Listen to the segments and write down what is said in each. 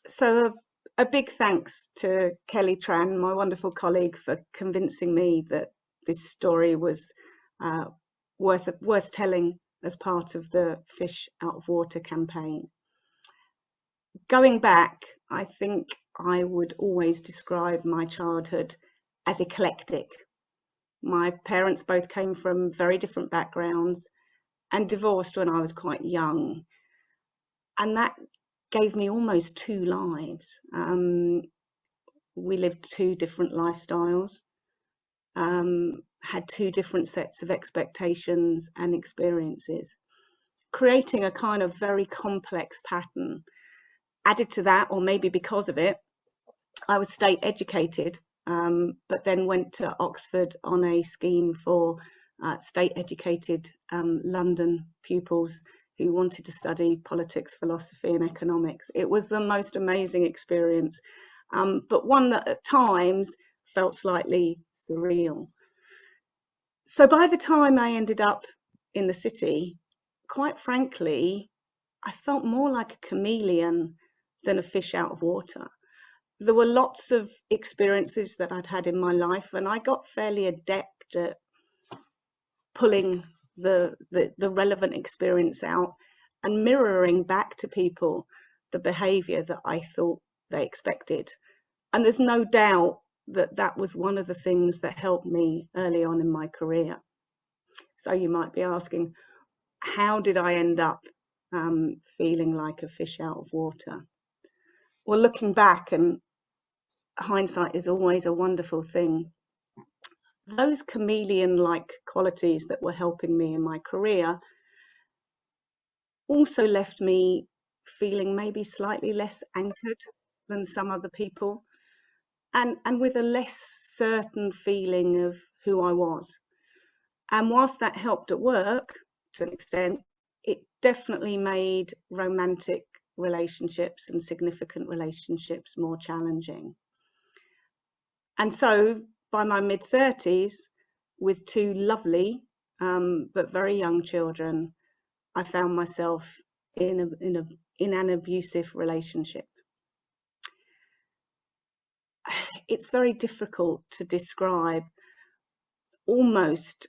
So a big thanks to Kelly Tran, my wonderful colleague, for convincing me that this story was uh, worth telling as part of the Fish Out of Water campaign. Going back, I think I would always describe my childhood as eclectic. My parents both came from very different backgrounds and divorced when I was quite young. And that gave me almost two lives. We lived two different lifestyles, had two different sets of expectations and experiences, creating a kind of very complex pattern. Added to that, or maybe because of it, I was state educated, but then went to Oxford on a scheme for state educated London pupils who wanted to study politics, philosophy, and economics. It was the most amazing experience, but one that at times felt slightly surreal. So by the time I ended up in the city, quite frankly, I felt more like a chameleon than a fish out of water. There were lots of experiences that I'd had in my life, and I got fairly adept at pulling the relevant experience out and mirroring back to people the behavior that I thought they expected. And there's no doubt that that was one of the things that helped me early on in my career. So you might be asking, how did I end up feeling like a fish out of water? Well, looking back, and hindsight is always a wonderful thing, those chameleon-like qualities that were helping me in my career also left me feeling maybe slightly less anchored than some other people, and with a less certain feeling of who I was. And whilst that helped at work to an extent, it definitely made romantic relationships and significant relationships more challenging. And so by my mid-30s, with two lovely but very young children, I found myself in an abusive relationship. It's very difficult to describe, almost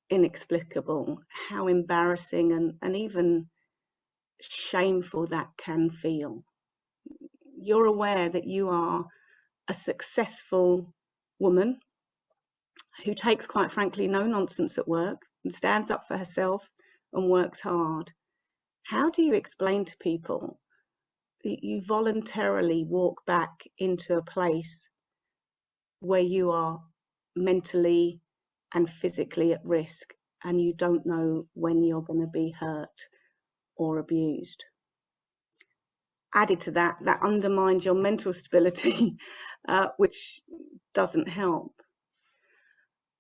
inexplicable, how embarrassing and even shameful that can feel. You're aware that you are a successful woman who takes, quite frankly, no nonsense at work and stands up for herself and works hard. How do you explain to people that you voluntarily walk back into a place where you are mentally and physically at risk and you don't know when you're going to be hurt or abused? Added to that, that undermines your mental stability, which doesn't help.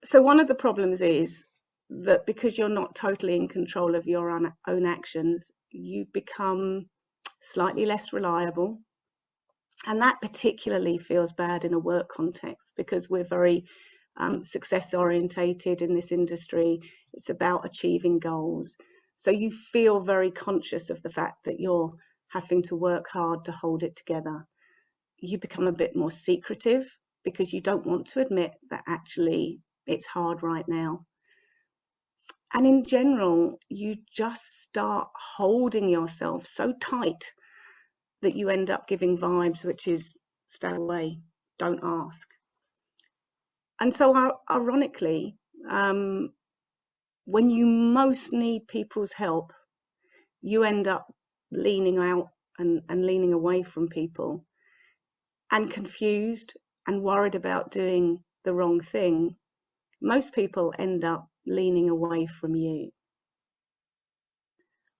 So one of the problems is that because you're not totally in control of your own actions, you become slightly less reliable. And that particularly feels bad in a work context because we're very success orientated in this industry. It's about achieving goals. So you feel very conscious of the fact that you're having to work hard to hold it together. You become a bit more secretive because you don't want to admit that actually it's hard right now. And in general, you just start holding yourself so tight that you end up giving vibes, which is stay away, don't ask. And so ironically, when you most need people's help, you end up leaning out and leaning away from people, and confused and worried about doing the wrong thing. Most people end up leaning away from you.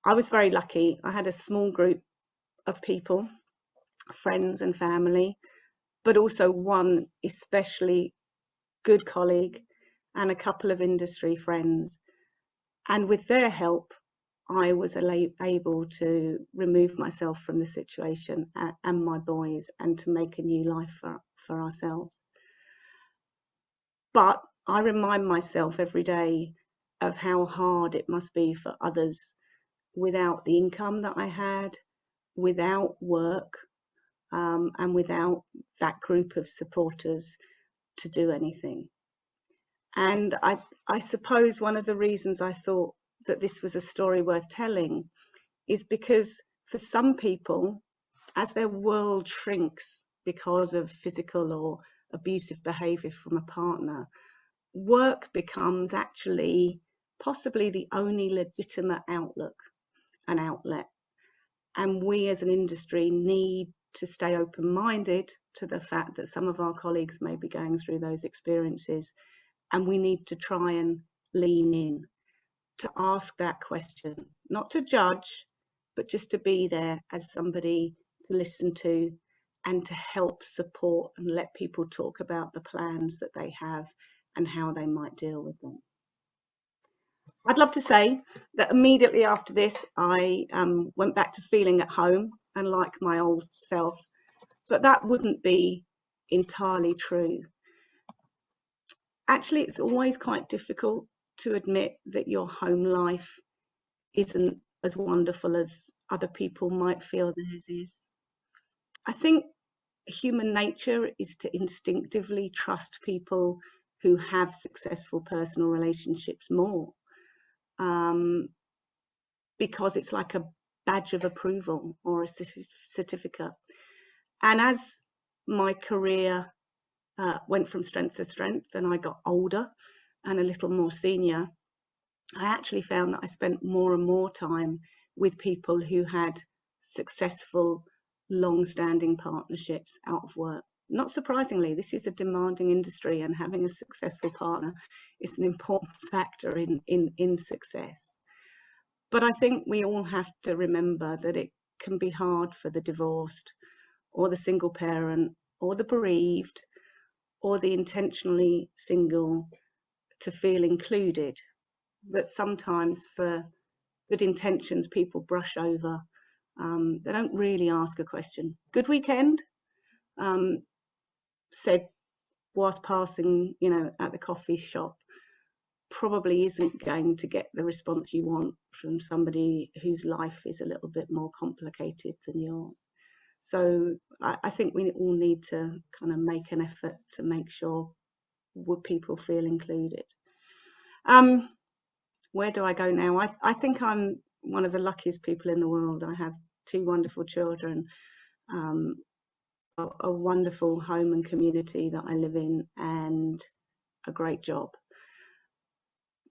I was very lucky. I had a small group of people, friends and family, but also one especially good colleague and a couple of industry friends. And with their help, I was able to remove myself from the situation and my boys, and to make a new life for ourselves. But I remind myself every day of how hard it must be for others without the income that I had, without work, and without that group of supporters to do anything. And I suppose one of the reasons I thought that this was a story worth telling is because for some people, as their world shrinks because of physical or abusive behaviour from a partner, work becomes actually possibly the only legitimate outlook and outlet. And we as an industry need to stay open-minded to the fact that some of our colleagues may be going through those experiences, and we need to try and lean in to ask that question, not to judge, but just to be there as somebody to listen to and to help support and let people talk about the plans that they have and how they might deal with them. I'd love to say that immediately after this, I went back to feeling at home and like my old self, but that wouldn't be entirely true. Actually, it's always quite difficult to admit that your home life isn't as wonderful as other people might feel theirs is. I think human nature is to instinctively trust people who have successful personal relationships more, because it's like a badge of approval or a certificate. And as my career went from strength to strength and I got older and a little more senior, I actually found that I spent more and more time with people who had successful, long-standing partnerships out of work. Not surprisingly, this is a demanding industry, and having a successful partner is an important factor in success. But I think we all have to remember that it can be hard for the divorced or the single parent or the bereaved or the intentionally single to feel included. That sometimes for good intentions people brush over. They don't really ask a question. Good weekend, said whilst passing, at the coffee shop, probably isn't going to get the response you want from somebody whose life is a little bit more complicated than yours. So I think we all need to kind of make an effort to make sure people feel included. Where do I go now? I think I'm one of the luckiest people in the world. I have 2 wonderful children, a wonderful home and community that I live in, and a great job.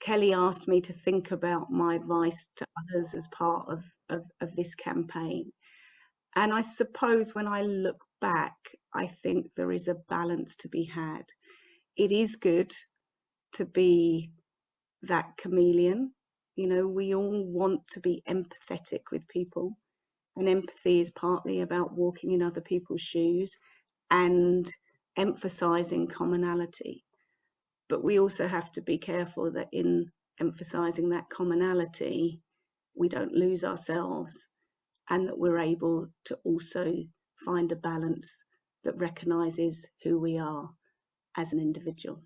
Kelly asked me to think about my advice to others as part of this campaign. And I suppose when I look back, I think there is a balance to be had. It is good to be that chameleon. We all want to be empathetic with people, and empathy is partly about walking in other people's shoes and emphasizing commonality. But we also have to be careful that in emphasizing that commonality, we don't lose ourselves, and that we're able to also find a balance that recognizes who we are as an individual.